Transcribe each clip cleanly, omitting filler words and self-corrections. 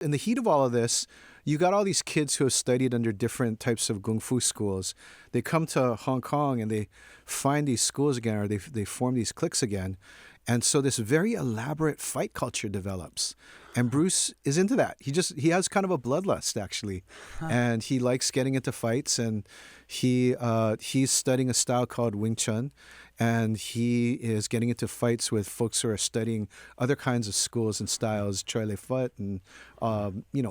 In the heat of all of this, you got all these kids who have studied under different types of kung fu schools. They come to Hong Kong and they find these schools again, or they form these cliques again. And so this very elaborate fight culture develops. And Bruce is into that. He has kind of a bloodlust, actually. And he likes getting into fights. And he's studying a style called Wing Chun. And he is getting into fights with folks who are studying other kinds of schools and styles, Choi Le Fut and,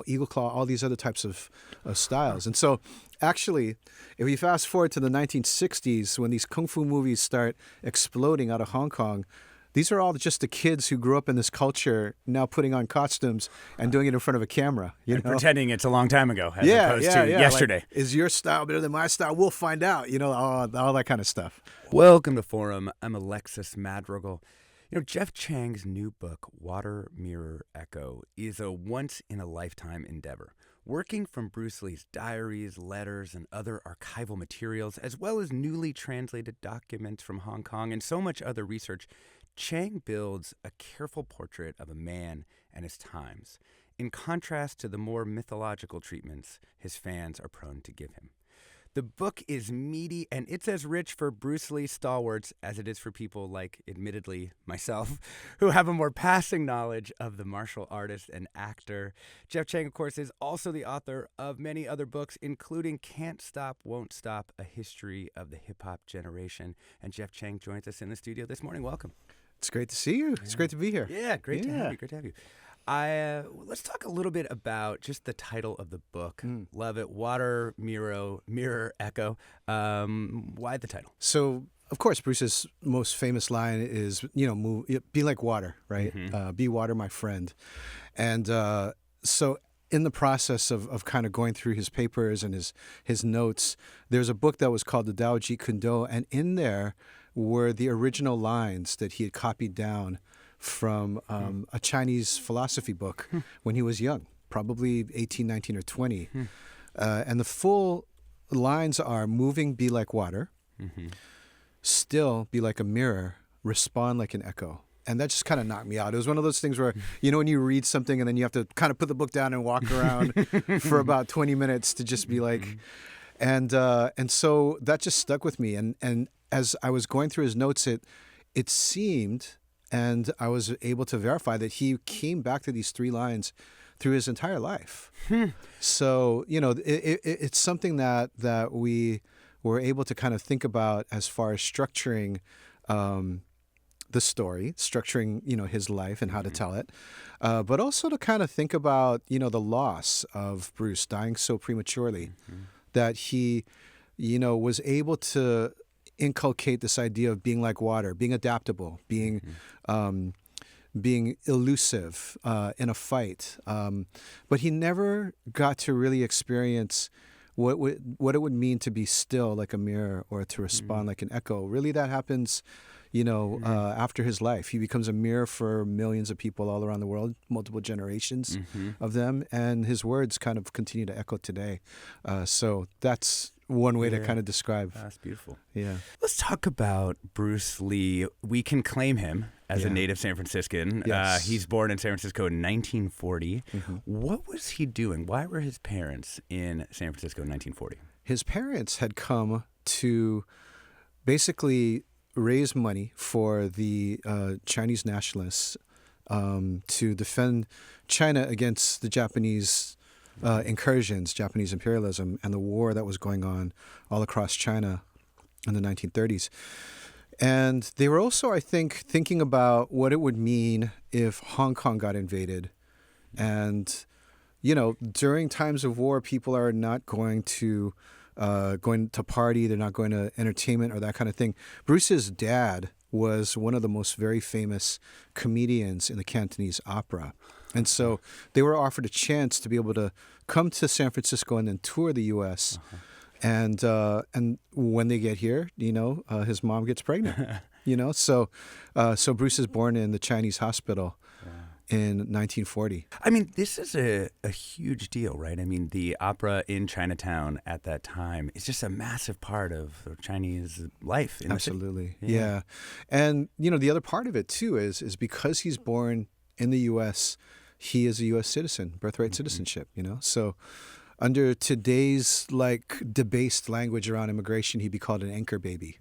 Eagle Claw, all these other types of styles. And so actually, if you fast forward to the 1960s, when these kung fu movies start exploding out of Hong Kong, these are all just the kids who grew up in this culture now putting on costumes and doing it in front of a camera. And pretending it's a long time ago as opposed to yesterday. Like, is your style better than my style? We'll find out, all that kind of stuff. Welcome to Forum. I'm Alexis Madrigal. Jeff Chang's new book, Water, Mirror, Echo, is a once-in-a-lifetime endeavor. Working from Bruce Lee's diaries, letters, and other archival materials, as well as newly translated documents from Hong Kong and so much other research, Chang builds a careful portrait of a man and his times, in contrast to the more mythological treatments his fans are prone to give him. The book is meaty, and it's as rich for Bruce Lee stalwarts as it is for people like, admittedly, myself, who have a more passing knowledge of the martial artist and actor. Jeff Chang, of course, is also the author of many other books, including Can't Stop, Won't Stop, A History of the Hip-Hop Generation. And Jeff Chang joins us in the studio this morning. Welcome. It's great to see you. It's great to be here. Yeah, great to have you. Great to have you. Let's talk a little bit about just the title of the book. Love it. Water, Mirror, Echo. Why the title? So, of course, Bruce's most famous line is, be like water, right? Mm-hmm. Be water, my friend. And so in the process of kind of going through his papers and his notes, there's a book that was called the Tao Jeet Kune Do, and in there were the original lines that he had copied down from a Chinese philosophy book when he was young, probably 18, 19, or 20. And the full lines are: moving, be like water, still, be like a mirror, respond like an echo. And that just kind of knocked me out. It was one of those things where, when you read something and then you have to kind of put the book down and walk around for about 20 minutes to just be like, and so that just stuck with me. And as I was going through his notes, it seemed, and I was able to verify, that he came back to these three lines through his entire life. So, it's something that we were able to kind of think about as far as structuring the story, structuring, his life and how to tell it, but also to kind of think about, the loss of Bruce dying so prematurely, that he, was able to inculcate this idea of being like water, being adaptable, being elusive in a fight. But he never got to really experience what it would mean to be still like a mirror or to respond like an echo. Really, that happens, after his life. He becomes a mirror for millions of people all around the world, multiple generations of them, and his words kind of continue to echo today. So that's one way to kind of describe. That's beautiful. Yeah. Let's talk about Bruce Lee. We can claim him as a native San Franciscan. Yes. He's born in San Francisco in 1940. What was he doing? Why were his parents in San Francisco in 1940? His parents had come to basically raise money for the Chinese nationalists to defend China against the Japanese incursions, Japanese imperialism, and the war that was going on all across China in the 1930s. And they were also, I think, thinking about what it would mean if Hong Kong got invaded. And, during times of war, people are not going to party, they're not going to entertainment or that kind of thing. Bruce's dad was one of the most very famous comedians in the Cantonese opera. And so they were offered a chance to be able to come to San Francisco and then tour the U.S. And when they get here, his mom gets pregnant. So Bruce is born in the Chinese hospital in 1940. I mean, this is a huge deal, right? I mean, the opera in Chinatown at that time is just a massive part of Chinese life. Absolutely, yeah. And the other part of it too is because he's born in the U.S., he is a U.S. citizen, birthright citizenship, So under today's debased language around immigration, he'd be called an anchor baby,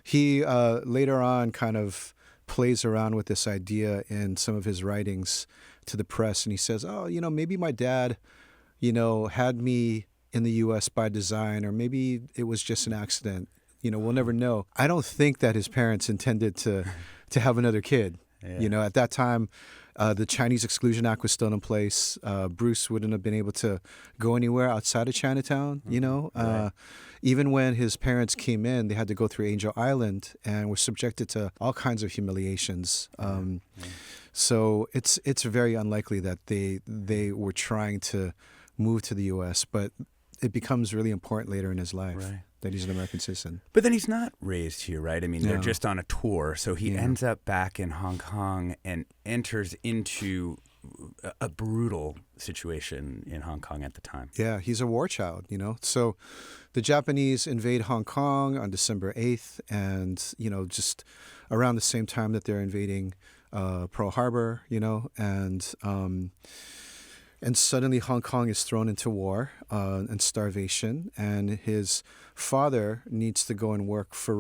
He later on kind of plays around with this idea in some of his writings to the press, and he says, maybe my dad, had me in the U.S. by design, or maybe it was just an accident. We'll never know. I don't think that his parents intended to have another kid. Yeah. At that time, the Chinese Exclusion Act was still in place. Bruce wouldn't have been able to go anywhere outside of Chinatown, Right. Even when his parents came in, they had to go through Angel Island and were subjected to all kinds of humiliations. So it's very unlikely that they were trying to move to the U.S., but it becomes really important later in his life. Right. That he's an American citizen. But then he's not raised here, right? I mean, they're just on a tour. So he ends up back in Hong Kong and enters into a brutal situation in Hong Kong at the time. Yeah, he's a war child, So the Japanese invade Hong Kong on December 8th. And, just around the same time that they're invading Pearl Harbor, and suddenly Hong Kong is thrown into war and starvation, and his father needs to go and work for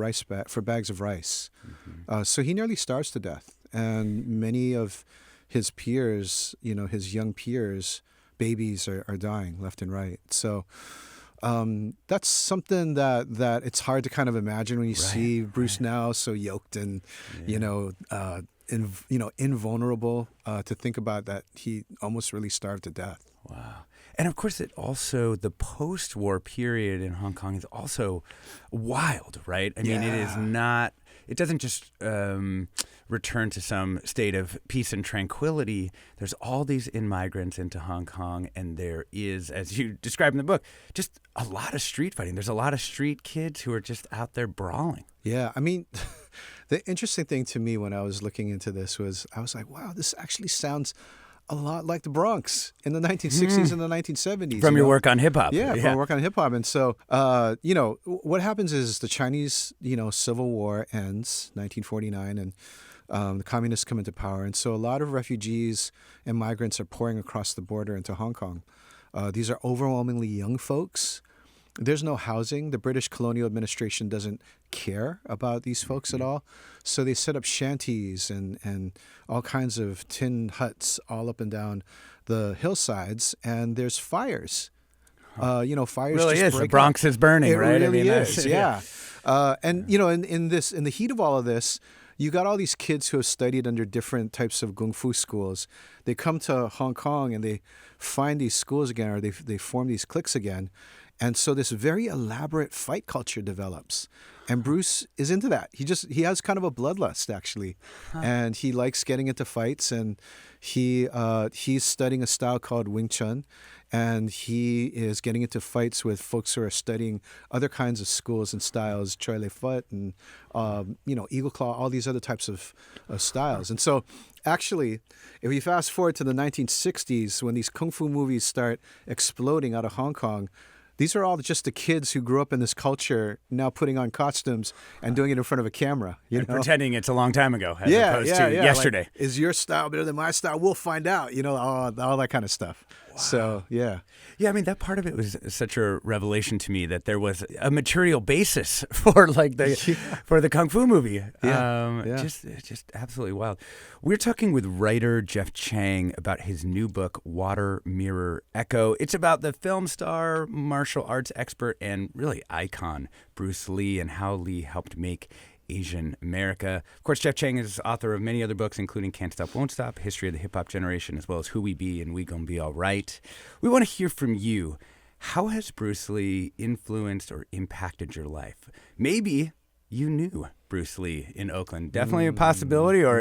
bags of rice. Mm-hmm. So he nearly starves to death, and many of his peers, his young peers, babies are dying left and right. So that's something that it's hard to kind of imagine when you see Bruce now so yoked and invulnerable, to think about that he almost really starved to death. Wow. And of course, the post-war period in Hong Kong is also wild, right? I mean, it doesn't just return to some state of peace and tranquility. There's all these immigrants into Hong Kong, and there is, as you describe in the book, just a lot of street fighting. There's a lot of street kids who are just out there brawling. Yeah, I mean, the interesting thing to me when I was looking into this was I was like, wow, this actually sounds a lot like the Bronx in the 1960s and the 1970s. From your work on hip-hop. Yeah, from work on hip-hop. And so, what happens is the Chinese, Civil War ends, 1949, and the communists come into power. And so a lot of refugees and migrants are pouring across the border into Hong Kong. These are overwhelmingly young folks. There's no housing. The British colonial administration doesn't care about these folks at all. So they set up shanties and all kinds of tin huts all up and down the hillsides, and there's fires. Fires really just is. break The Bronx is burning, right? It really is, yeah. In the heat of all of this, you got all these kids who have studied under different types of kung fu schools. They come to Hong Kong and they find these schools again, or they form these cliques again. And so this very elaborate fight culture develops. And Bruce is into that. He has kind of a bloodlust, actually. And he likes getting into fights. And he's studying a style called Wing Chun. And he is getting into fights with folks who are studying other kinds of schools and styles, Choi Lei Fut and, Eagle Claw, all these other types of styles. And so actually, if we fast forward to the 1960s, when these kung fu movies start exploding out of Hong Kong, these are all just the kids who grew up in this culture now putting on costumes and doing it in front of a camera. And pretending it's a long time ago as opposed to yesterday. Like, is your style better than my style? We'll find out, all that kind of stuff. Wow. So, yeah. Yeah, I mean, that part of it was such a revelation to me that there was a material basis for for the Kung Fu movie. Just absolutely wild. We're talking with writer Jeff Chang about his new book, Water, Mirror, Echo. It's about the film star, martial arts expert, and really icon Bruce Lee and how Lee helped make Asian America. Of course, Jeff Chang is author of many other books, including Can't Stop, Won't Stop, History of the Hip Hop Generation, as well as Who We Be and We Gon' Be All Right. We want to hear from you. How has Bruce Lee influenced or impacted your life? Maybe you knew Bruce Lee in Oakland. Definitely a possibility, or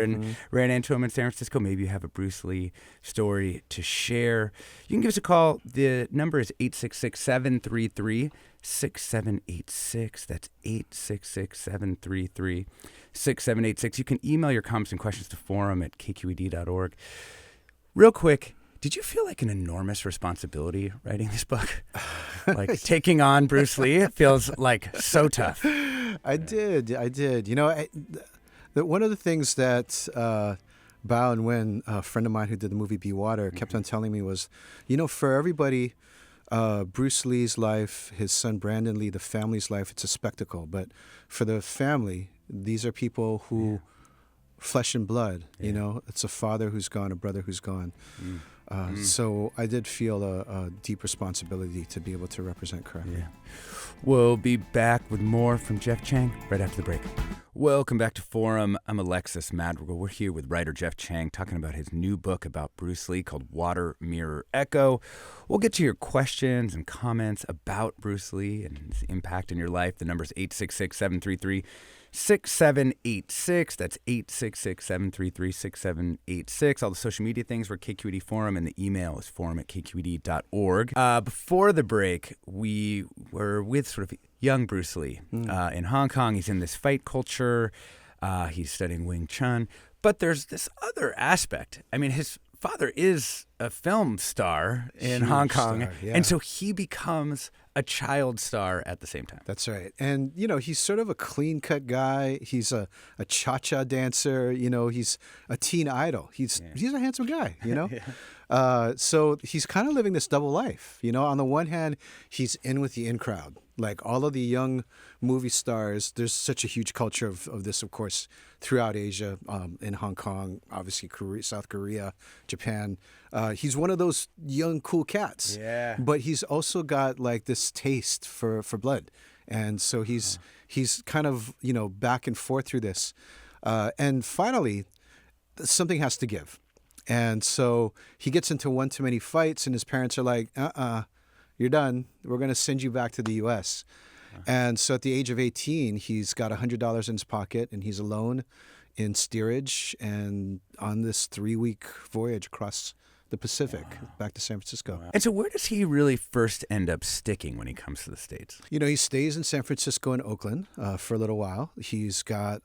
ran into him in San Francisco. Maybe you have a Bruce Lee story to share. You can give us a call. The number is 866-733-6786. That's 866-733-6786. You can email your comments and questions to forum@kqed.org. Real quick, did you feel like an enormous responsibility writing this book? Like taking on Bruce Lee? It feels like so tough. I did. One of the things that Bao and Wen, a friend of mine who did the movie Be Water, kept on telling me was, for everybody, Bruce Lee's life, his son Brandon Lee, the family's life, it's a spectacle. But for the family, these are people who, flesh and blood, it's a father who's gone, a brother who's gone. So I did feel a deep responsibility to be able to represent correctly. Yeah. We'll be back with more from Jeff Chang right after the break. Welcome back to Forum. I'm Alexis Madrigal. We're here with writer Jeff Chang talking about his new book about Bruce Lee called Water, Mirror, Echo. We'll get to your questions and comments about Bruce Lee and his impact in your life. The number is 866-733-6786. That's 866-733-6786. All the social media things were KQED Forum, and the email is forum@kqed.org. Before the break, we were with sort of young Bruce Lee in Hong Kong. He's in this fight culture. He's studying Wing Chun. But there's this other aspect. I mean, his father is a film star in Hong Kong. Star, yeah. And so he becomes a child star at the same time. That's right. And, he's sort of a clean-cut guy. He's a cha-cha dancer. He's a teen idol. He's a handsome guy, So he's kind of living this double life. On the one hand, he's in with the in crowd. Like all of the young movie stars, there's such a huge culture of this, of course, throughout Asia, in Hong Kong, obviously South Korea, Japan. He's one of those young, cool cats. Yeah. But he's also got like this taste for blood. And so he's kind of, back and forth through this. And finally, something has to give. And so he gets into one too many fights, and his parents are like, you're done. We're going to send you back to the U.S. And so at the age of 18, he's got $100 in his pocket, and he's alone in steerage and on this 3-week voyage across the Pacific back to San Francisco. And so where does he really first end up sticking when he comes to the States? He stays in San Francisco and Oakland for a little while. He's got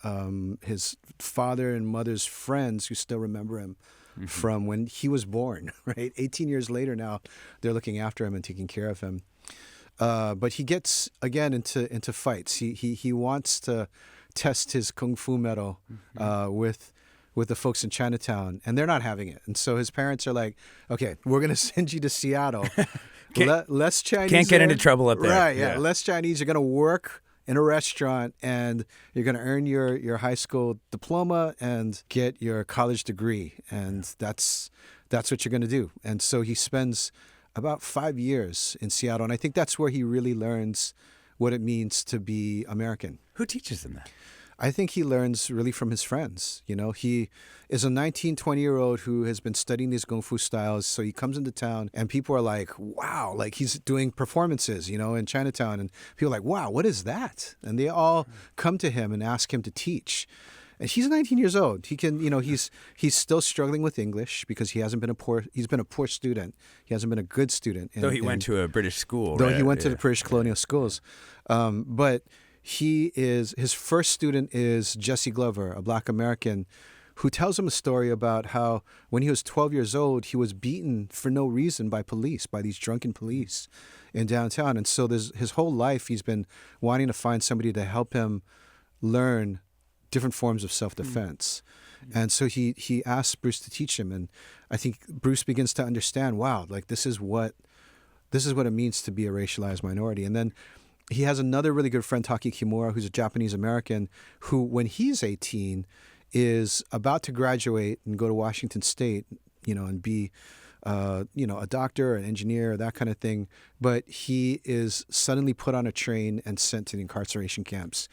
his father and mother's friends who still remember him from when he was born, right? 18 years later now, they're looking after him and taking care of him. But he gets, again, into fights. He wants to test his kung fu mettle with the folks in Chinatown, and they're not having it. And so his parents are like, okay, we're going to send you to Seattle. Less Chinese. Can't get into trouble up there. Right, yeah. Less Chinese. You're going to work in a restaurant, and you're going to earn your high school diploma and get your college degree. And that's what you're going to do. And so he spends about 5 years in Seattle. And I think that's where he really learns what it means to be American. Who teaches him that? I think he learns really from his friends. He is a 19, 20-year-old who has been studying these Kung Fu styles. So he comes into town and people are like, wow, like he's doing performances, in Chinatown. And people are like, wow, what is that? And they all come to him and ask him to teach. And he's 19 years old. He can, he's still struggling with English because he's been a poor student. He hasn't been a good student. Though he went to a British school, Though right? he went to the British colonial schools. But his first student is Jesse Glover, a Black American, who tells him a story about how when he was 12 years old, he was beaten for no reason by these drunken police in downtown. And so his whole life, he's been wanting to find somebody to help him learn different forms of self-defense. And so he asks Bruce to teach him. And I think Bruce begins to understand, wow, like this is what it means to be a racialized minority. And then he has another really good friend, Taki Kimura, who's a Japanese American, who, when he's 18, is about to graduate and go to Washington State, and be, a doctor, an engineer, that kind of thing. But he is suddenly put on a train and sent to the incarceration camps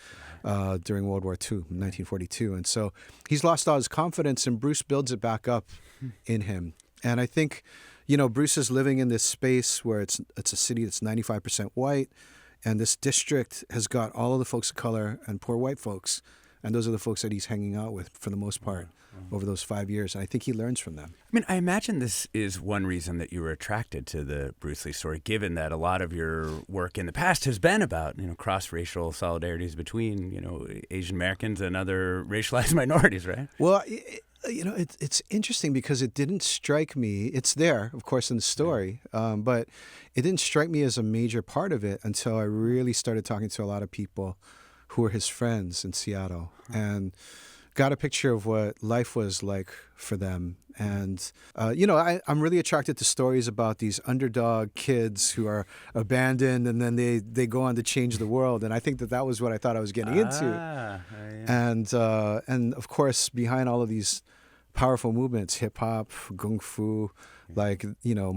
during World War II, in 1942. And so he's lost all his confidence, and Bruce builds it back up in him. And I think, Bruce is living in this space where it's a city that's 95% white. And this district has got all of the folks of color and poor white folks. And those are the folks that he's hanging out with for the most part over those 5 years. And I think he learns from them. I mean, I imagine this is one reason that you were attracted to the Bruce Lee story, given that a lot of your work in the past has been about, cross-racial solidarities between, Asian Americans and other racialized minorities, right? Well, it's interesting because it didn't strike me. It's there, of course, in the story, but it didn't strike me as a major part of it until I really started talking to a lot of people who were his friends in Seattle and got a picture of what life was like for them. And, I'm really attracted to stories about these underdog kids who are abandoned and then they go on to change the world. And I think that was what I thought I was getting into. Yeah. And of course, behind all of these powerful movements, hip hop, kung fu,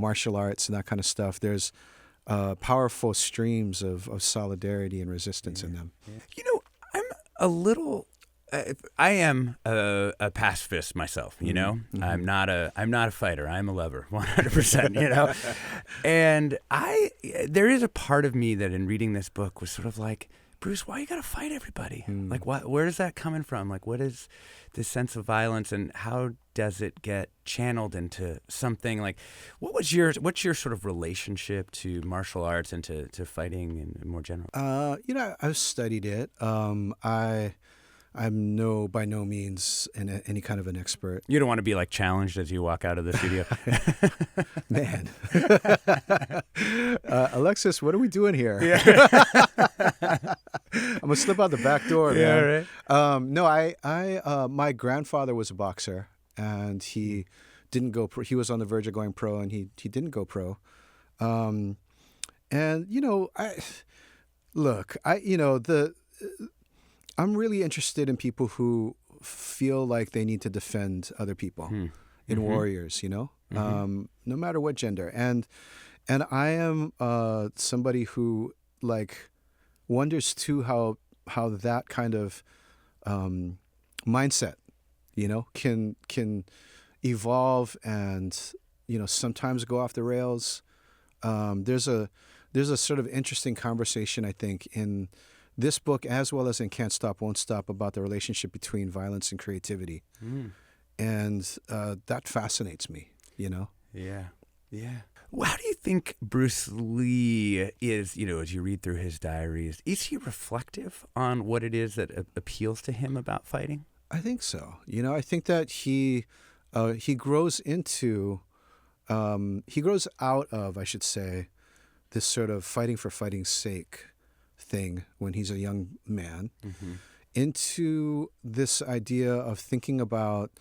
martial arts and that kind of stuff, there's powerful streams of solidarity and resistance in them. Yeah. I'm a little. I am a pacifist myself. Mm-hmm. I'm not a fighter. I'm a lover, 100%. And there is a part of me that in reading this book was sort of like, Bruce, why you gotta fight everybody? Like, where is that coming from? Like, what is this sense of violence, and how does it get channeled into something? Like, what's your sort of relationship to martial arts and to fighting in more general? I've studied it. I'm by no means any kind of an expert. You don't want to be like challenged as you walk out of the studio. Man. Alexis, what are we doing here? Yeah. I'm going to slip out the back door, man. Right. No, I my grandfather was a boxer, and he didn't go pro. He was on the verge of going pro, and he didn't go pro. I'm really interested in people who feel like they need to defend other people in warriors, no matter what gender. And I am somebody who wonders too how that kind of mindset, can evolve and, sometimes go off the rails. There's a sort of interesting conversation, I think, in this book, as well as in Can't Stop, Won't Stop, about the relationship between violence and creativity. And that fascinates me, Yeah. Yeah. Well, how do you think Bruce Lee is, as you read through his diaries, is he reflective on what it is that appeals to him about fighting? I think so. I think that he grows out of, I should say, this sort of fighting for fighting's sake thing when he's a young man, into this idea of thinking about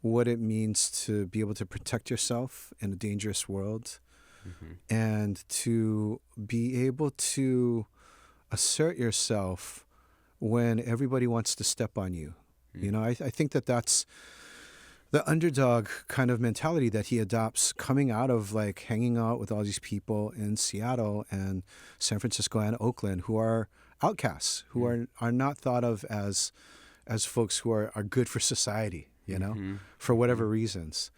what it means to be able to protect yourself in a dangerous world, and to be able to assert yourself when everybody wants to step on you. I think that's the underdog kind of mentality that he adopts, coming out of hanging out with all these people in Seattle and San Francisco and Oakland who are outcasts, who are not thought of as folks who are good for society, for whatever reasons.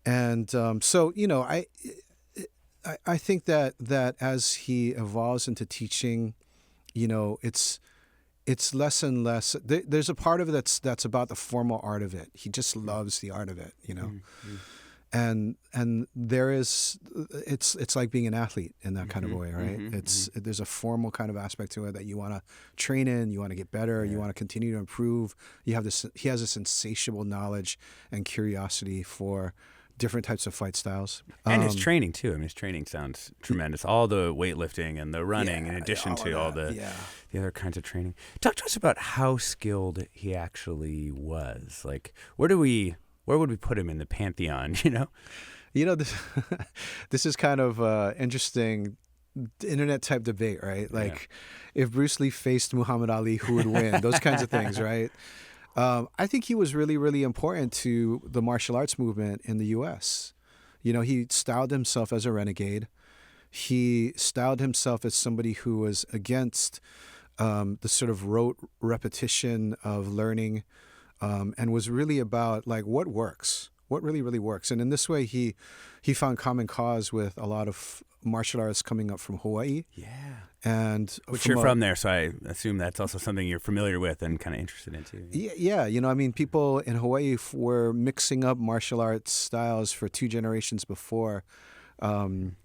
And so, I think that as he evolves into teaching, it's less and less. There's a part of it that's about the formal art of it. He just loves the art of it, And there is, it's like being an athlete in that kind of a way, right? There's a formal kind of aspect to it that you want to train in, you want to get better, you want to continue to improve. He has this insatiable knowledge and curiosity for different types of fight styles. And his training, too. I mean, his training sounds tremendous. All the weightlifting and the running, in addition to all the other kinds of training. Talk to us about how skilled he actually was. Like, where would we put him in the pantheon, This is kind of interesting internet type debate, right? If Bruce Lee faced Muhammad Ali, who would win? Those kinds of things, right? I think he was really, really important to the martial arts movement in the U.S. He styled himself as a renegade. He styled himself as somebody who was against the sort of rote repetition of learning, and was really about what works, what really, really works. And in this way, he found common cause with a lot of martial artists coming up from Hawaii. Yeah. And which you're from there, so I assume that's also something you're familiar with and kind of interested in too. Yeah. People in Hawaii were mixing up martial arts styles for 2 generations before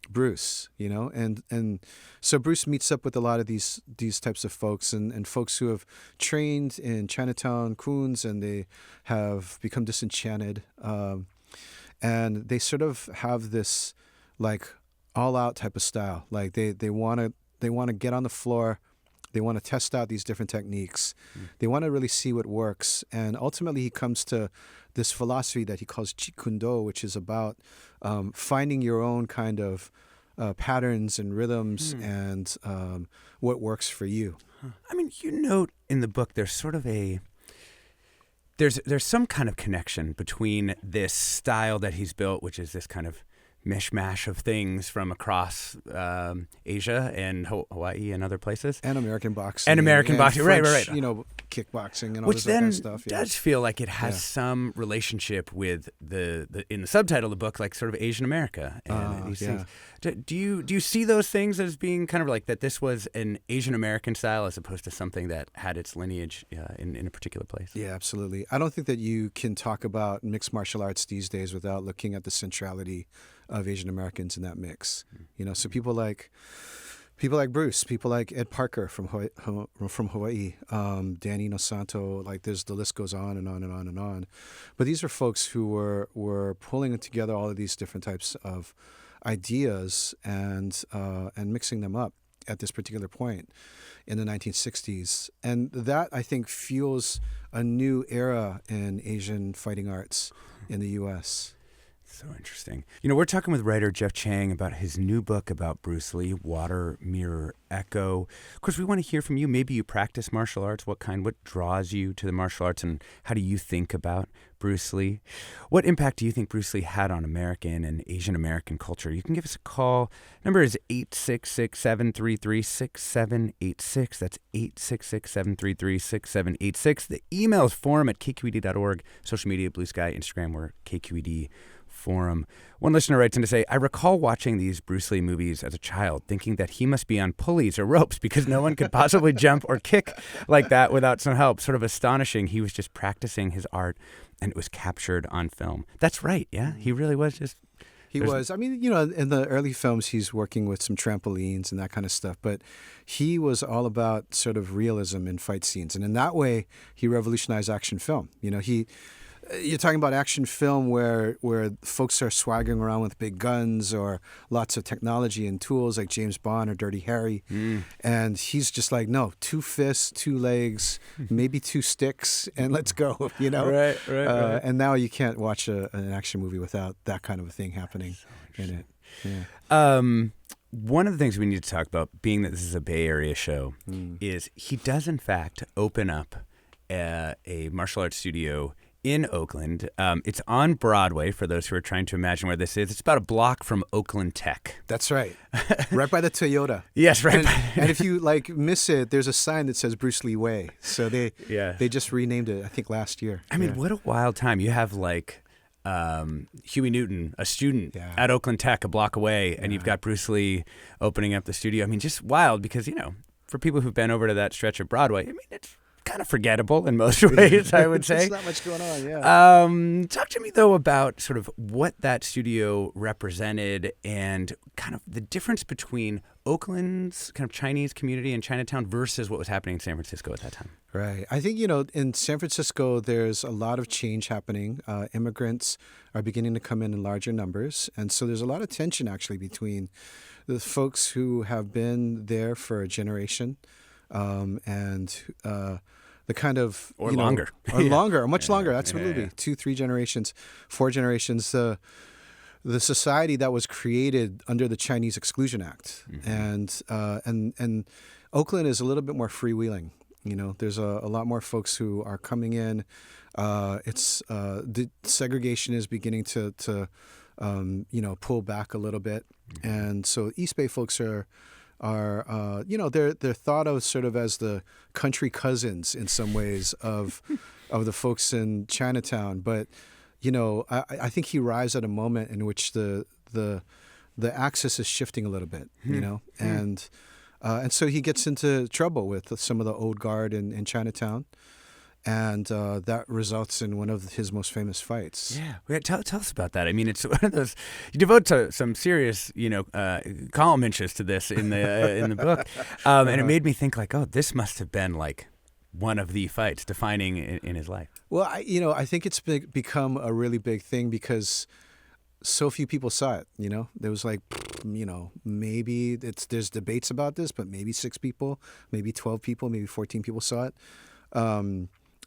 Bruce, and so Bruce meets up with a lot of these types of folks and folks who have trained in Chinatown, Queens, and they have become disenchanted, and they sort of have this all out type of style. They want to get on the floor. They want to test out these different techniques. They want to really see what works. And ultimately, he comes to this philosophy that he calls Jeet Kune Do, which is about finding your own kind of patterns and rhythms and what works for you. I mean, you note in the book there's sort of there's some kind of connection between this style that he's built, which is this kind of mishmash of things from across Asia and Hawaii and other places. And American boxing. And American boxing, French, right. You know, kickboxing and all Which this kind then of stuff. Yeah. does feel like it has some relationship with the in the subtitle of the book, like sort of Asian America and these things. Do you see those things as being kind of like that this was an Asian American style as opposed to something that had its lineage in a particular place? Yeah, absolutely. I don't think that you can talk about mixed martial arts these days without looking at the centrality of Asian Americans in that mix. You know, so people like Bruce, people like Ed Parker from Hawaii, Danny Nosanto, like the list goes on and on and on and on. But these are folks who were pulling together all of these different types of ideas and mixing them up at this particular point in the 1960s. And that, I think, fuels a new era in Asian fighting arts in the U.S. So interesting. You know, we're talking with writer Jeff Chang about his new book about Bruce Lee, Water, Mirror, Echo. Of course, we want to hear from you. Maybe you practice martial arts. What draws you to the martial arts, and how do you think about Bruce Lee? What impact do you think Bruce Lee had on American and Asian American culture? You can give us a call. Number is 866-733-6786. That's 866-733-6786. The email is forum@kqed.org. Social media, Blue Sky, Instagram, we're KQED Forum. One listener writes in to say, I recall watching these Bruce Lee movies as a child, thinking that he must be on pulleys or ropes because no one could possibly jump or kick like that without some help. Sort of astonishing. He was just practicing his art, and it was captured on film. That's right, yeah? He really was just... He was. I mean, you know, in the early films, he's working with some trampolines and that kind of stuff. But he was all about sort of realism in fight scenes. And in that way, he revolutionized action film. You know, you're talking about action film where folks are swaggering around with big guns or lots of technology and tools like James Bond or Dirty Harry. And he's just like, no, 2 fists, 2 legs, maybe 2 sticks, and let's go, you know? Right. And now you can't watch an action movie without that kind of a thing happening in it. Yeah. One of the things we need to talk about, being that this is a Bay Area show, is he does, in fact, open up a martial arts studio in Oakland. It's on Broadway, for those who are trying to imagine where this is. It's about a block from Oakland Tech. That's right. Right by the Toyota. Yes, right. And if you miss it, there's a sign that says Bruce Lee Way. So they just renamed it, I think, last year. I mean, what a wild time. You have Huey Newton, a student at Oakland Tech a block away, and you've got Bruce Lee opening up the studio. I mean, just wild because, you know, for people who've been over to that stretch of Broadway, I mean, it's kind of forgettable in most ways, I would say. There's not much going on, yeah. Talk to me, though, about sort of what that studio represented and kind of the difference between Oakland's kind of Chinese community in Chinatown versus what was happening in San Francisco at that time. Right. I think, you know, in San Francisco, there's a lot of change happening. Immigrants are beginning to come in larger numbers. And so there's a lot of tension, actually, between the folks who have been there for a generation and the kind of... Or longer. Or longer, or much longer, absolutely. 2, 3 generations, 4 generations. The society that was created under the Chinese Exclusion Act. And Oakland is a little bit more freewheeling. You know, there's a lot more folks who are coming in. The segregation is beginning to pull back a little bit. And so East Bay folks are they're thought of sort of as the country cousins in some ways of the folks in Chinatown. But, you know, I think he arrives at a moment in which the axis is shifting a little bit, you know, and so he gets into trouble with some of the old guard in Chinatown. And that results in one of his most famous fights. Yeah, tell us about that. I mean, it's one of those you devote some serious, column inches to this in the book, and it made me think like, oh, this must have been like one of the fights defining in his life. Well, I think it's become a really big thing because so few people saw it. You know, there was like maybe there's debates about this, but maybe 6 people, maybe 12 people, maybe 14 people saw it,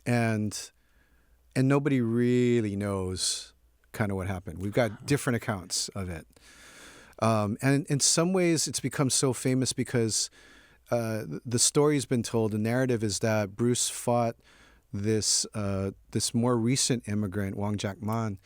and nobody really knows kind of what happened. We've got different accounts of it, and in some ways, it's become so famous because the story's been told. The narrative is that Bruce fought this more recent immigrant, Wang Jackman,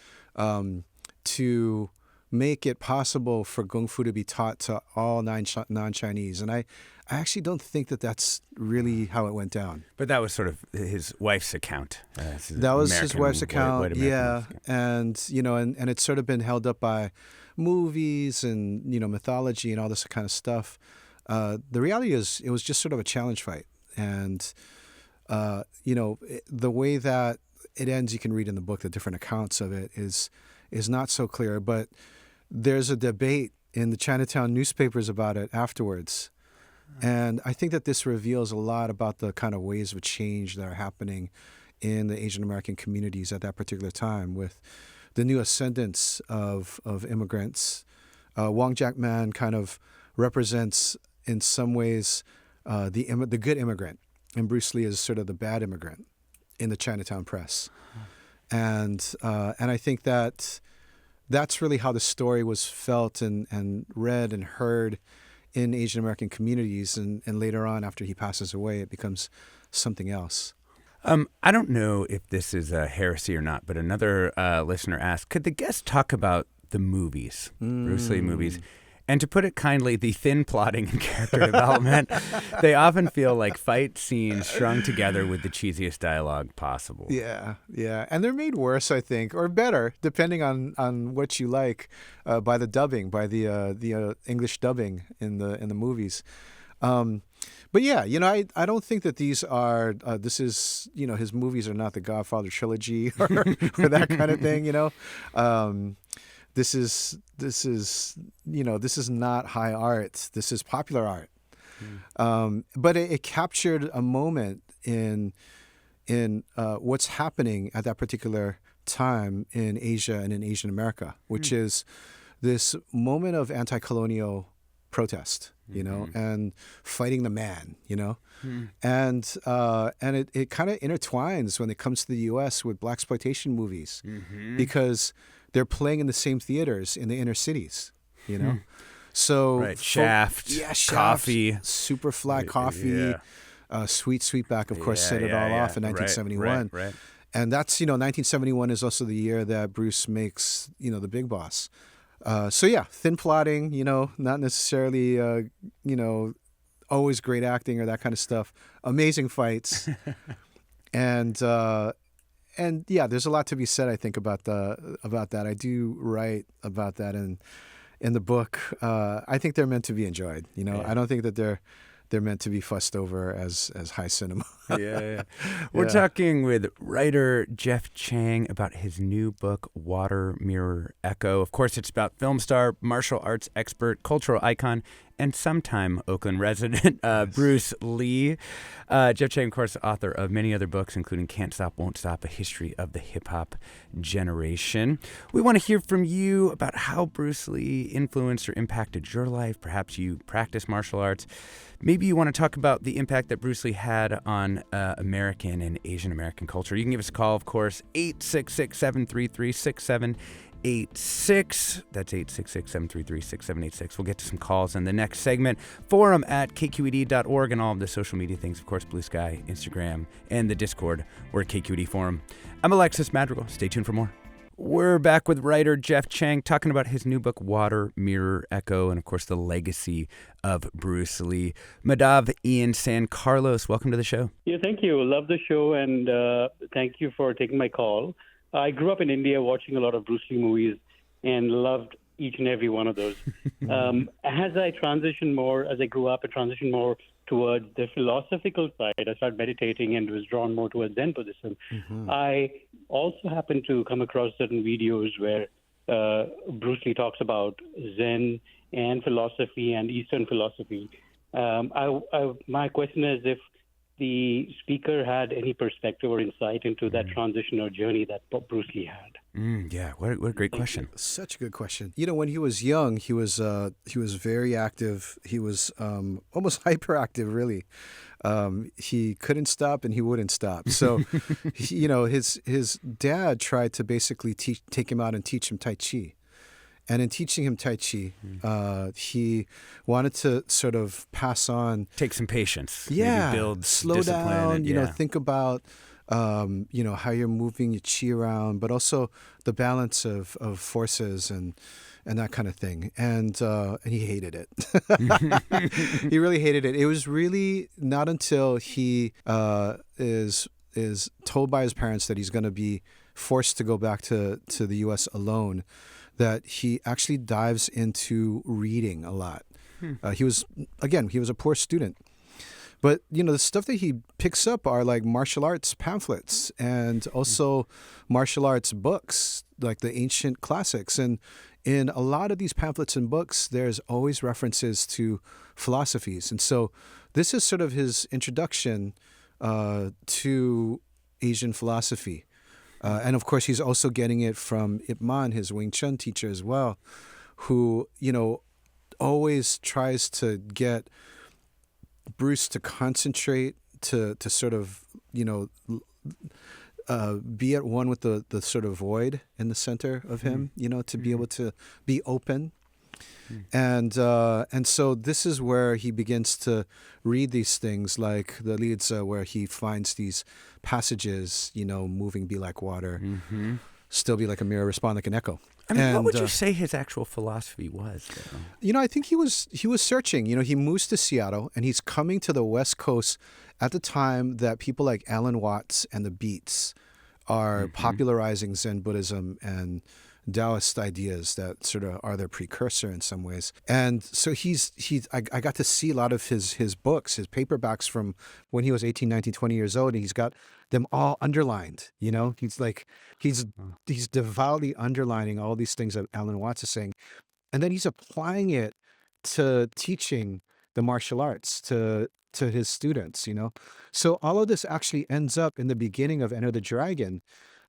to make it possible for Kung Fu to be taught to all non-Chinese. And I actually don't think that that's really how it went down. But that was sort of his wife's account. That was his wife's account, yeah. And, and it's sort of been held up by movies and, mythology and all this kind of stuff. The reality is it was just sort of a challenge fight. And, the way that it ends, you can read in the book, the different accounts of it is not so clear. But there's a debate in the Chinatown newspapers about it afterwards. And I think that this reveals a lot about the kind of ways of change that are happening in the Asian American communities at that particular time with the new ascendance of immigrants. Wang Jackman kind of represents, in some ways, the good immigrant, and Bruce Lee is sort of the bad immigrant in the Chinatown press. And I think that that's really how the story was felt and read and heard in Asian American communities. And later on, after he passes away, it becomes something else. I don't know if this is a heresy or not, but another listener asked, could the guest talk about the movies, Bruce Lee movies? And to put it kindly, the thin plotting and character development, they often feel like fight scenes strung together with the cheesiest dialogue possible. Yeah. And they're made worse, I think, or better, depending on what you like, by the dubbing, by the English dubbing in the movies. But yeah, I don't think that these are, this is, his movies are not the Godfather trilogy or that kind of thing, This is not high art. This is popular art. But it captured a moment in what's happening at that particular time in Asia and in Asian America, which is this moment of anti-colonial protest, and fighting the man, and it kind of intertwines when it comes to the U.S. with blaxploitation movies, because they're playing in the same theaters in the inner cities, So right. Shaft, Coffee, Superfly Coffee, Sweet Sweetback, of course, set it all off in 1971. Right. And that's 1971 is also the year that Bruce makes The Big Boss. So yeah, thin plotting, not necessarily always great acting or that kind of stuff. Amazing fights, and yeah, there's a lot to be said, I think, about that. I do write about that in the book. I think they're meant to be enjoyed. I don't think that they're meant to be fussed over as high cinema. Yeah. We're talking with writer Jeff Chang about his new book, Water, Mirror, Echo. Of course, it's about film star, martial arts expert, cultural icon, and sometime Oakland resident Bruce Lee. Jeff Chang, of course, author of many other books, including Can't Stop, Won't Stop, A History of the Hip-Hop Generation. We want to hear from you about how Bruce Lee influenced or impacted your life. Perhaps you practice martial arts. Maybe you want to talk about the impact that Bruce Lee had on American and Asian American culture. You can give us a call, of course, 866-733-6786. That's 866-733-6786. We'll get to some calls in the next segment. Forum at kqed.org and all of the social media things, of course, Blue Sky, Instagram, and the Discord. We're at KQED Forum. I'm Alexis Madrigal. Stay tuned for more. We're back with writer Jeff Chang talking about his new book, Water, Mirror, Echo, and of course the legacy of Bruce Lee. Madhav in San Carlos, welcome to the show. Yeah, thank you. Love the show, and thank you for taking my call. I grew up in India watching a lot of Bruce Lee movies and loved each and every one of those. As I grew up, I transitioned more towards the philosophical side. I started meditating and was drawn more towards Zen Buddhism. I also happened to come across certain videos where Bruce Lee talks about Zen and philosophy and Eastern philosophy. My question is if the speaker had any perspective or insight into that transition or journey that Bruce Lee had. Yeah, what a great question. Such a good question. When he was young, he was very active. He was almost hyperactive, really. He couldn't stop and he wouldn't stop. So, his dad tried to basically take him out and teach him Tai Chi. And in teaching him Tai Chi, he wanted to sort of pass on. Take some patience. Yeah. Maybe build slow discipline. down, think about, how you're moving your chi around, but also the balance of forces and that kind of thing. And he hated it. He really hated it. It was really not until he is told by his parents that he's going to be forced to go back to the U.S. alone that he actually dives into reading a lot. He was a poor student. But, the stuff that he picks up are like martial arts pamphlets and also martial arts books, like the ancient classics. And in a lot of these pamphlets and books, there's always references to philosophies. And so this is sort of his introduction to Asian philosophy. And of course, he's also getting it from Ip Man, his Wing Chun teacher as well, who, always tries to get Bruce to concentrate, to sort of, be at one with the sort of void in the center of him, to be able to be open. And so this is where he begins to read these things like the Lizi, where he finds these passages, moving be like water, still be like a mirror, respond like an echo. What would you say his actual philosophy was, though? I think he was searching. He moves to Seattle and he's coming to the West Coast at the time that people like Alan Watts and the Beats are popularizing Zen Buddhism and Taoist ideas that sort of are their precursor in some ways. And so I got to see a lot of his books, his paperbacks from when he was 18, 19, 20 years old, and he's got them all underlined, he's devoutly underlining all these things that Alan Watts is saying. And then he's applying it to teaching the martial arts to his students, So all of this actually ends up in the beginning of Enter the Dragon,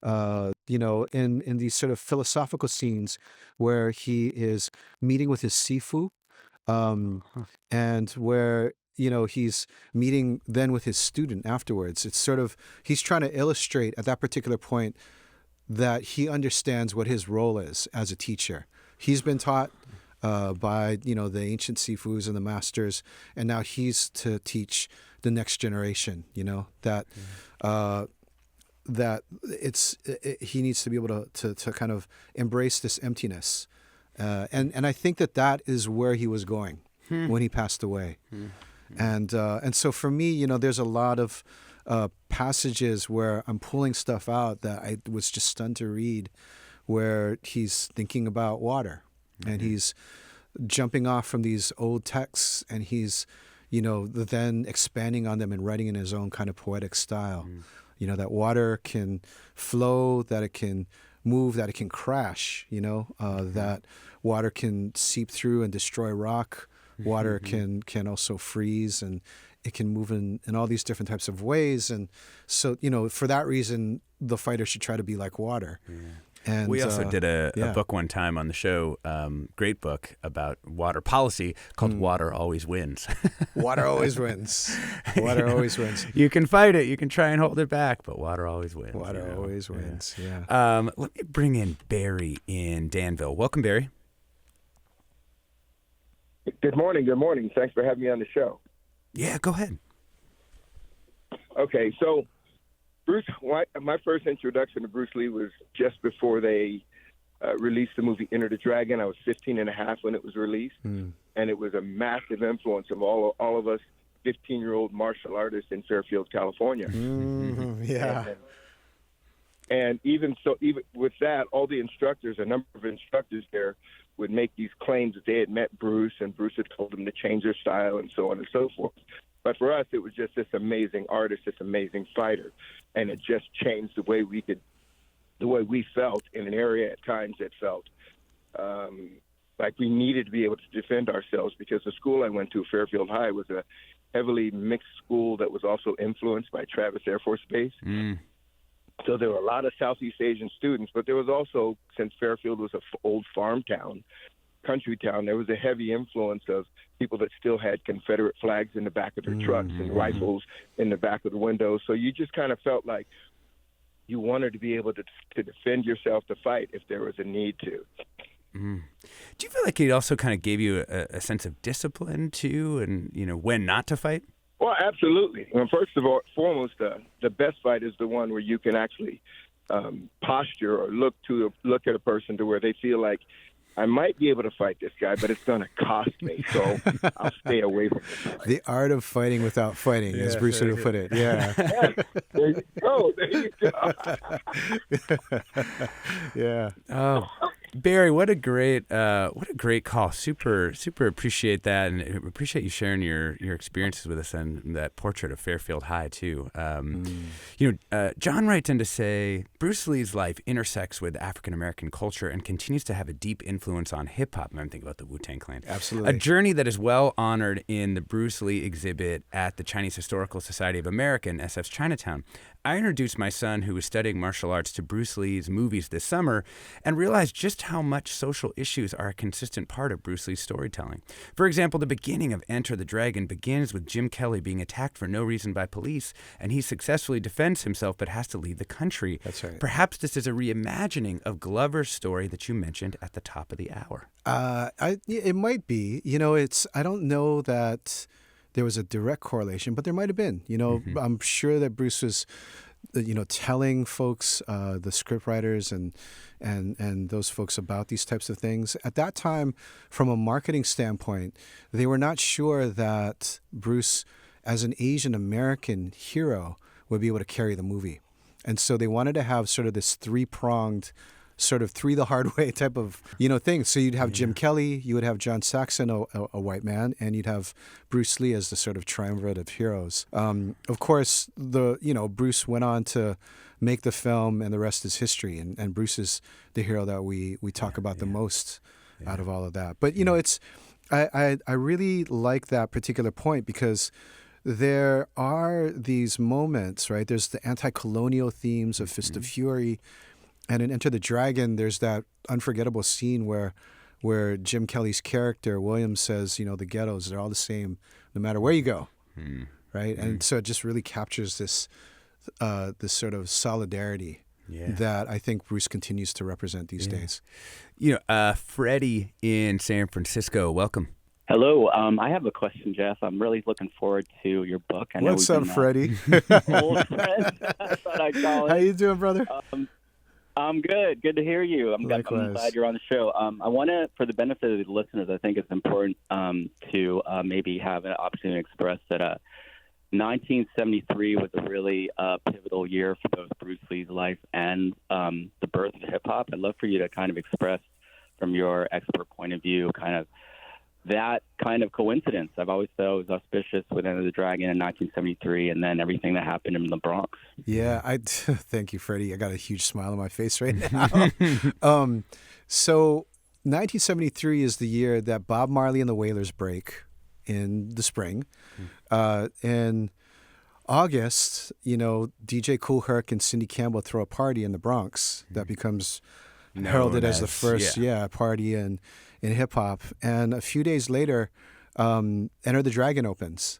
in these sort of philosophical scenes where he is meeting with his Sifu, and where, he's meeting then with his student afterwards. It's sort of, he's trying to illustrate at that particular point that he understands what his role is as a teacher. He's been taught by, the ancient Sifus and the masters, and now he's to teach the next generation, that he needs to be able to kind of embrace this emptiness. And I think that is where he was going when he passed away. And so for me, there's a lot of passages where I'm pulling stuff out that I was just stunned to read, where he's thinking about water and he's jumping off from these old texts and he's, then expanding on them and writing in his own kind of poetic style. That water can flow, that it can move, that it can crash, that water can seep through and destroy rock. Water can also freeze, and it can move in all these different types of ways. And so, for that reason, the fighter should try to be like water. And we also did a book one time on the show, great book about water policy called Water Always Wins. Water always wins. Water always wins. You can fight it. You can try and hold it back, but water always wins. Water always wins, yeah. Let me bring in Barry in Danville. Welcome, Barry. Good morning. Good morning. Thanks for having me on the show. Yeah, go ahead. Okay, so Bruce, my first introduction to Bruce Lee was just before they released the movie Enter the Dragon. I was 15 and a half when it was released, and it was a massive influence of all of us 15-year-old martial artists in Fairfield, California. Yeah. And even with that, all the instructors, a number of instructors there, would make these claims that they had met Bruce, and Bruce had told them to change their style and so on and so forth. But for us, it was just this amazing artist, this amazing fighter, and it just changed the way we felt in an area at times that felt like we needed to be able to defend ourselves, because the school I went to, Fairfield High, was a heavily mixed school that was also influenced by Travis Air Force Base. So there were a lot of Southeast Asian students, but there was also, since Fairfield was an old farm town, country town, there was a heavy influence of people that still had Confederate flags in the back of their trucks and rifles in the back of the windows. So you just kind of felt like you wanted to be able to defend yourself, to fight if there was a need to. Mm. Do you feel like it also kind of gave you a sense of discipline too, and when not to fight? Well, absolutely. Well, first of all, foremost, the best fight is the one where you can actually posture or look at a person to where they feel like, I might be able to fight this guy, but it's going to cost me, so I'll stay away from it. The art of fighting without fighting, as Bruce would put it. Yeah. There you go. There you go. Yeah. Oh, Barry, what a great call. Super appreciate that, and appreciate you sharing your experiences with us and that portrait of Fairfield High too. John writes in to say Bruce Lee's life intersects with African American culture and continues to have a deep influence on hip hop. I'm thinking about the Wu-Tang Clan. Absolutely. A journey that is well honored in the Bruce Lee exhibit at the Chinese Historical Society of America in SF's Chinatown. I introduced my son, who was studying martial arts, to Bruce Lee's movies this summer and realized just how much social issues are a consistent part of Bruce Lee's storytelling. For example, the beginning of Enter the Dragon begins with Jim Kelly being attacked for no reason by police, and he successfully defends himself but has to leave the country. That's right. Perhaps this is a reimagining of Glover's story that you mentioned at the top of the hour. It might be. I don't know that there was a direct correlation, but there might have been. I'm sure that Bruce was, telling folks, the scriptwriters and those folks about these types of things. At that time, from a marketing standpoint, they were not sure that Bruce, as an Asian American hero, would be able to carry the movie. And so they wanted to have sort of this three-pronged, sort of three the hard way type of thing. So you'd have Jim Kelly, you would have John Saxon, a white man, and you'd have Bruce Lee as the sort of triumvirate of heroes. Of course, Bruce went on to make the film, and the rest is history. And Bruce is the hero that we talk about the most out of all of that. But I really like that particular point because there are these moments, right? There's the anti-colonial themes of Fist of Fury. And in Enter the Dragon, there's that unforgettable scene where Jim Kelly's character, William, says, the ghettos, they're all the same no matter where you go, right? And so it just really captures this sort of solidarity that I think Bruce continues to represent these days. Freddie in San Francisco, welcome. Hello. I have a question, Jeff. I'm really looking forward to your book. I know What's up, Freddie? Old friends. I thought I'd call it. How you doing, brother? I'm good. Good to hear you. I'm glad you're on the show. I want to, for the benefit of the listeners, I think it's important to maybe have an opportunity to express that 1973 was a really pivotal year for both Bruce Lee's life and the birth of hip-hop. I'd love for you to kind of express from your expert point of view kind of that kind of coincidence. I've always thought it was auspicious with Enter the Dragon in 1973 and then everything that happened in the Bronx. Yeah, thank you, Freddie. I got a huge smile on my face right now. So 1973 is the year that Bob Marley and the Wailers break in the spring. In August, DJ Kool Herc and Cindy Campbell throw a party in the Bronx that becomes heralded as the first party in hip-hop. And a few days later, Enter the Dragon opens.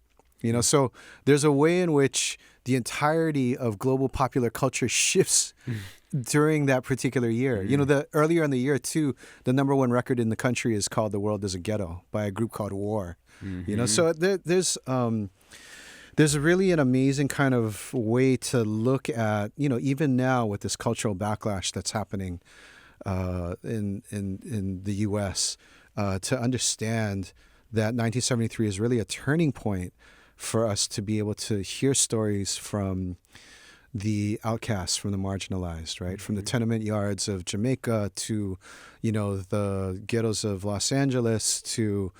So there's a way in which the entirety of global popular culture shifts during that particular year. The earlier in the year, too, the number one record in the country is called The World is a Ghetto by a group called War. So there's really an amazing kind of way to look at, even now with this cultural backlash that's happening in the U.S., to understand that 1973 is really a turning point for us to be able to hear stories from the outcasts, from the marginalized, right? From the tenement yards of Jamaica to, the ghettos of Los Angeles to,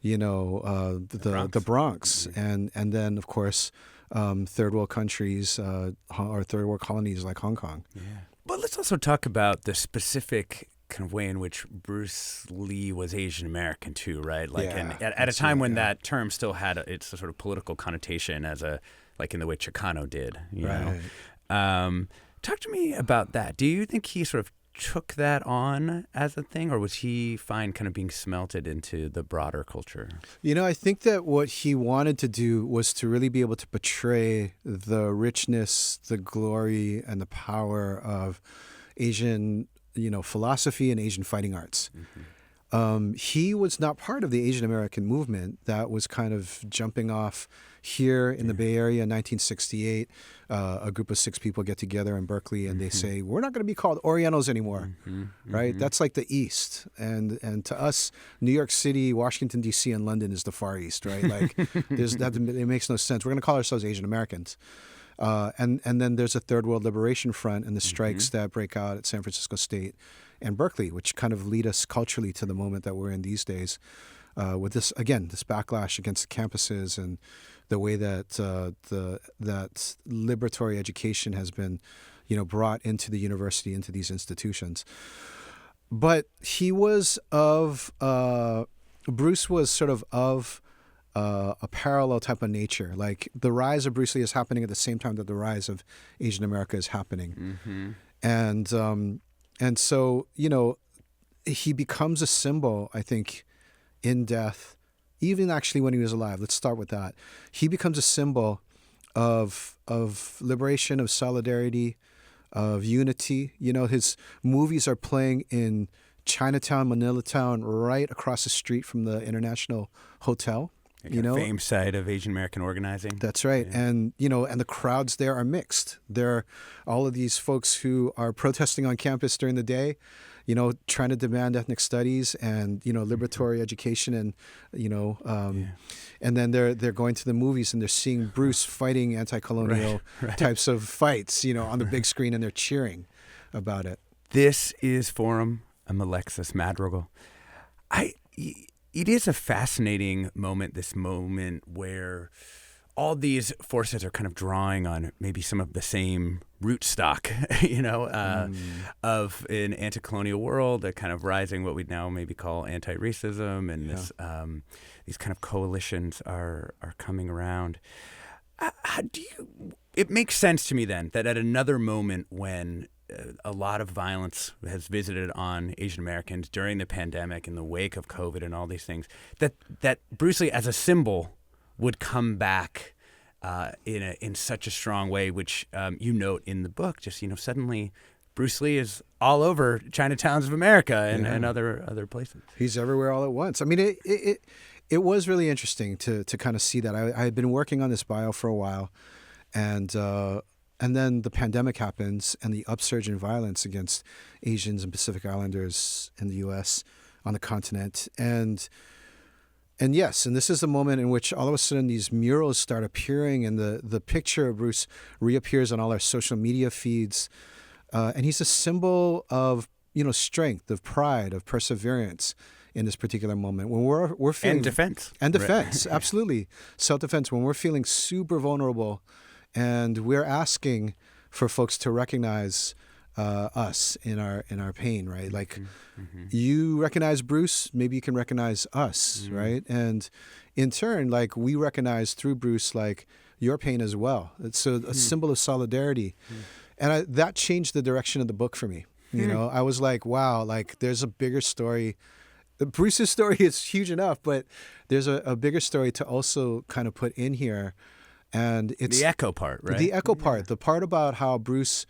the Bronx. And then, of course, third world countries or third world colonies like Hong Kong. Yeah. But let's also talk about the specific kind of way in which Bruce Lee was Asian American too, right? At a time when that term still had its sort of political connotation as in the way Chicano did, you know. Talk to me about that. Do you think he sort of took that on as a thing, or was he fine kind of being smelted into the broader culture? I think that what he wanted to do was to really be able to portray the richness, the glory, and the power of Asian, philosophy and Asian fighting arts. He was not part of the Asian American movement that was kind of jumping off here in the Bay Area in 1968. A group of 6 people get together in Berkeley and they say, we're not going to be called Orientals anymore, right? That's like the East. And to us, New York City, Washington, D.C., and London is the Far East, right? Like it makes no sense. We're going to call ourselves Asian Americans. And then there's a Third World Liberation Front and the strikes that break out at San Francisco State and Berkeley, which kind of lead us culturally to the moment that we're in these days, with this backlash against the campuses and the way that that liberatory education has been, brought into the university, into these institutions. But he was Bruce was sort of a parallel type of nature. Like the rise of Bruce Lee is happening at the same time that the rise of Asian America is happening. And so, he becomes a symbol, I think, in death, even actually when he was alive. Let's start with that. He becomes a symbol of liberation, of solidarity, of unity. His movies are playing in Chinatown, Manila Town, right across the street from the International Hotel. Famed site of Asian American organizing. That's right. Yeah. And, and the crowds there are mixed. There are all of these folks who are protesting on campus during the day, trying to demand ethnic studies and, liberatory education and, and then they're going to the movies and they're seeing Bruce fighting anti-colonial types of fights, on the big screen, and they're cheering about it. This is Forum. I'm Alexis Madrigal. It is a fascinating moment, this moment where all these forces are kind of drawing on maybe some of the same rootstock, of an anti-colonial world, a kind of rising what we'd now maybe call anti-racism, and these kind of coalitions are coming around. It makes sense to me then that at another moment when a lot of violence has visited on Asian Americans during the pandemic in the wake of COVID and all these things, that Bruce Lee as a symbol would come back in such a strong way, which you note in the book. Just suddenly Bruce Lee is all over Chinatowns of America and other places. He's everywhere all at once. I mean, it was really interesting to kind of see that. I had been working on this bio for a while, and then the pandemic happens and the upsurge in violence against Asians and Pacific Islanders in the U.S. on the continent. And this is the moment in which all of a sudden these murals start appearing and the picture of Bruce reappears on all our social media feeds. And he's a symbol of, strength, of pride, of perseverance in this particular moment. When we're feeling... And defense. Right. Absolutely. Self-defense. When we're feeling super vulnerable, and we're asking for folks to recognize us in our pain, right? Like you recognize Bruce, maybe you can recognize us, right? And in turn, like we recognize through Bruce, like your pain as well. It's a symbol of solidarity. And that changed the direction of the book for me. I was like, wow, like there's a bigger story. Bruce's story is huge enough, but there's a bigger story to also kind of put in here. And it's the echo part, right? The echo part, the part about how Bruce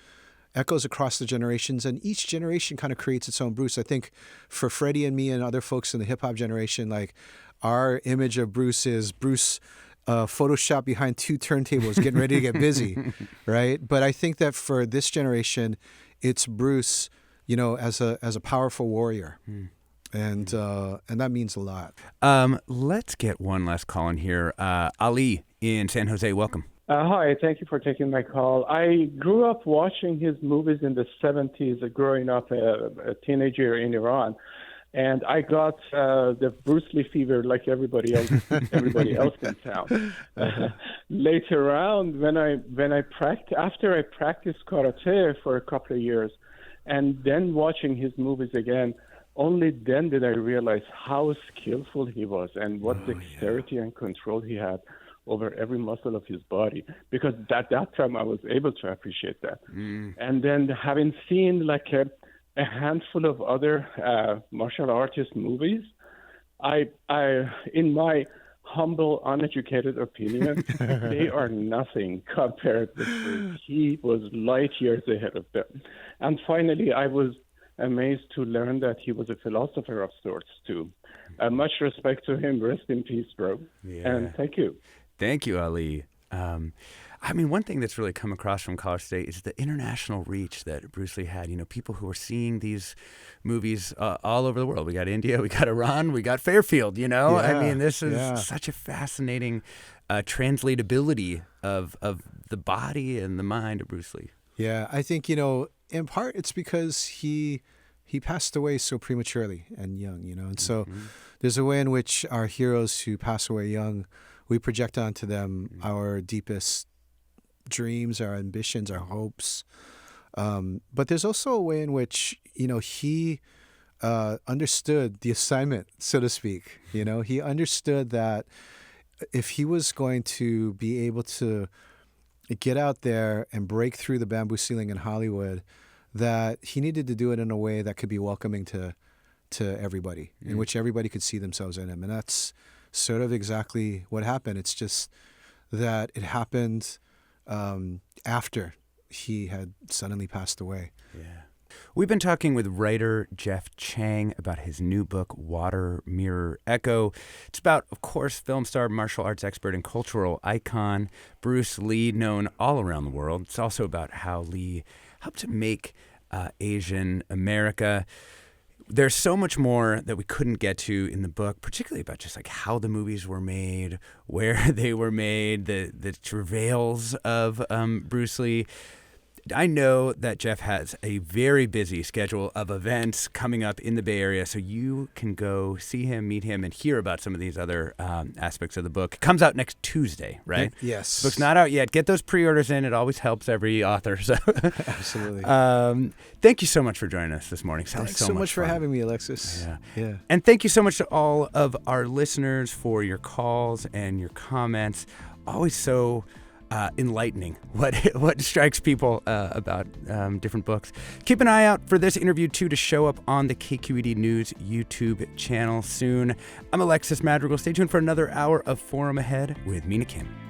echoes across the generations, and each generation kind of creates its own Bruce. I think for Freddie and me and other folks in the hip hop generation, like our image of Bruce is Bruce Photoshop behind 2 turntables, getting ready to get busy, right? But I think that for this generation, it's Bruce, as a powerful warrior. And that means a lot. Let's get one last call in here. Ali in San Jose, welcome. Hi, thank you for taking my call. I grew up watching his movies in the 70s, growing up a teenager in Iran. And I got the Bruce Lee fever like everybody else in town. Later on, after I practiced karate for a couple of years, and then watching his movies again, only then did I realize how skillful he was and what dexterity and control he had. over every muscle of his body, because at that time I was able to appreciate that. And then having seen like a handful of other martial artist movies, I in my humble, uneducated opinion, they are nothing compared with Bruce. He was light years ahead of them. And finally, I was amazed to learn that he was a philosopher of sorts, too. Much respect to him. Rest in peace, bro. Yeah. And thank you. Thank you, Ali. I mean, one thing that's really come across from College State is the international reach that Bruce Lee had. You know, people who are seeing these movies all over the world. We got India, we got Iran, we got Fairfield, you know? I mean, this is such a fascinating translatability of the body and the mind of Bruce Lee. Yeah, I think, you know, in part it's because he passed away so prematurely and young, you know? And so there's a way in which our heroes who pass away young, we project onto them our deepest dreams, our ambitions, our hopes. But there's also a way in which, you know, he understood the assignment, so to speak. You know, he understood that if he was going to be able to get out there and break through the bamboo ceiling in Hollywood, that he needed to do it in a way that could be welcoming to everybody, in which everybody could see themselves in him. And that's sort of exactly what happened. It's just that it happened after he had suddenly passed away. Yeah. We've been talking with writer Jeff Chang about his new book, Water, Mirror, Echo. It's about, of course, film star, martial arts expert, and cultural icon Bruce Lee, known all around the world. It's also about how Lee helped to make Asian America. There's so much more that we couldn't get to in the book, particularly about just like how the movies were made, where they were made, the travails of Bruce Lee. I know that Jeff has a very busy schedule of events coming up in the Bay Area, so you can go see him, meet him, and hear about some of these other aspects of the book. It comes out next Tuesday, right? Yes. The book's not out yet. Get those pre-orders in. It always helps every author. So. Absolutely. Thank you so much for joining us this morning. Thanks so much for having me, Alexis. Yeah. And thank you so much to all of our listeners for your calls and your comments. Always so enlightening what strikes people about different books. Keep an eye out for this interview too to show up on the KQED News YouTube channel soon. I'm Alexis Madrigal. Stay tuned for another hour of Forum Ahead with Mina Kim.